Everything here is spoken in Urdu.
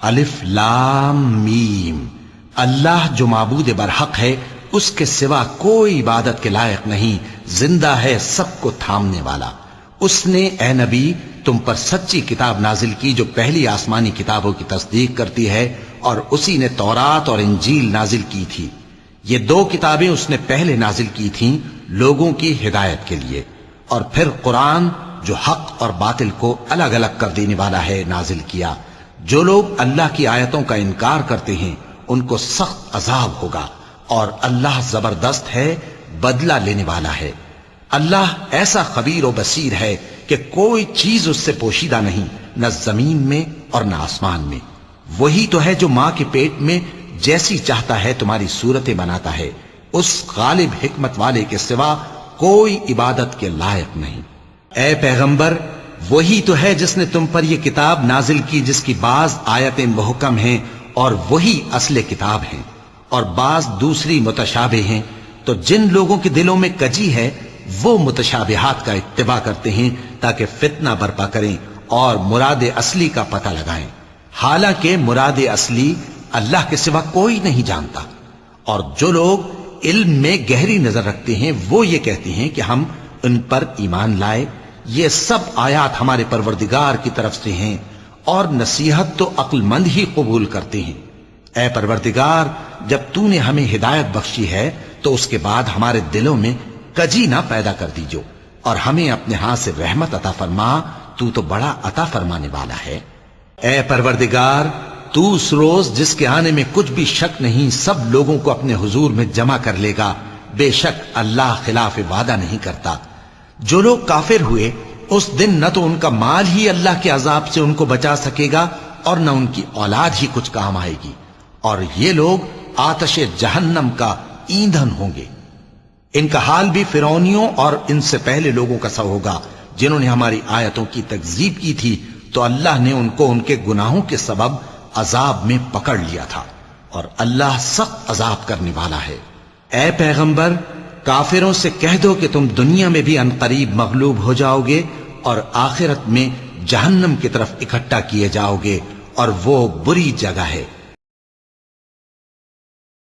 الف لام میم، اللہ جو معبود برحق ہے اس کے سوا کوئی عبادت کے لائق نہیں، زندہ ہے سب کو تھامنے والا۔ اس نے اے نبی تم پر سچی کتاب نازل کی جو پہلی آسمانی کتابوں کی تصدیق کرتی ہے، اور اسی نے تورات اور انجیل نازل کی تھی۔ یہ دو کتابیں اس نے پہلے نازل کی تھیں لوگوں کی ہدایت کے لیے، اور پھر قرآن جو حق اور باطل کو الگ الگ کر دینے والا ہے نازل کیا۔ جو لوگ اللہ کی آیتوں کا انکار کرتے ہیں ان کو سخت عذاب ہوگا، اور اللہ زبردست ہے، بدلہ لینے والا ہے۔ اللہ ایسا خبیر و بصیر ہے کہ کوئی چیز اس سے پوشیدہ نہیں، نہ زمین میں اور نہ آسمان میں۔ وہی تو ہے جو ماں کے پیٹ میں جیسی چاہتا ہے تمہاری صورتیں بناتا ہے، اس غالب حکمت والے کے سوا کوئی عبادت کے لائق نہیں۔ اے پیغمبر، وہی تو ہے جس نے تم پر یہ کتاب نازل کی جس کی بعض آیتیں محکم ہیں اور وہی اصل کتاب ہیں، اور بعض دوسری متشابہ ہیں۔ تو جن لوگوں کے دلوں میں کجی ہے وہ متشابہات کا اتباع کرتے ہیں تاکہ فتنہ برپا کریں اور مراد اصلی کا پتہ لگائیں، حالانکہ مراد اصلی اللہ کے سوا کوئی نہیں جانتا۔ اور جو لوگ علم میں گہری نظر رکھتے ہیں وہ یہ کہتے ہیں کہ ہم ان پر ایمان لائے، یہ سب آیات ہمارے پروردگار کی طرف سے ہیں، اور نصیحت تو عقل مند ہی قبول کرتے ہیں۔ اے پروردگار، جب تو نے ہمیں ہدایت بخشی ہے تو اس کے بعد ہمارے دلوں میں کجی نہ پیدا کر دیجو، اور ہمیں اپنے ہاتھ سے رحمت عطا فرما، تو بڑا عطا فرمانے والا ہے۔ اے پروردگار، تو اس روز جس کے آنے میں کچھ بھی شک نہیں سب لوگوں کو اپنے حضور میں جمع کر لے گا، بے شک اللہ خلاف وعدہ نہیں کرتا۔ جو لوگ کافر ہوئے اس دن نہ تو ان کا مال ہی اللہ کے عذاب سے ان کو بچا سکے گا اور نہ ان کی اولاد ہی کچھ کام آئے گی، اور یہ لوگ آتش جہنم کا ایندھن ہوں گے۔ ان کا حال بھی فرعونیوں اور ان سے پہلے لوگوں کا سا ہوگا جنہوں نے ہماری آیتوں کی تکذیب کی تھی، تو اللہ نے ان کو ان کے گناہوں کے سبب عذاب میں پکڑ لیا تھا، اور اللہ سخت عذاب کرنے والا ہے۔ اے پیغمبر، کافروں سے کہہ دو کہ تم دنیا میں بھی عنقریب مغلوب ہو جاؤ گے اور آخرت میں جہنم کی طرف اکٹھا کیے جاؤ گے، اور وہ بری جگہ ہے۔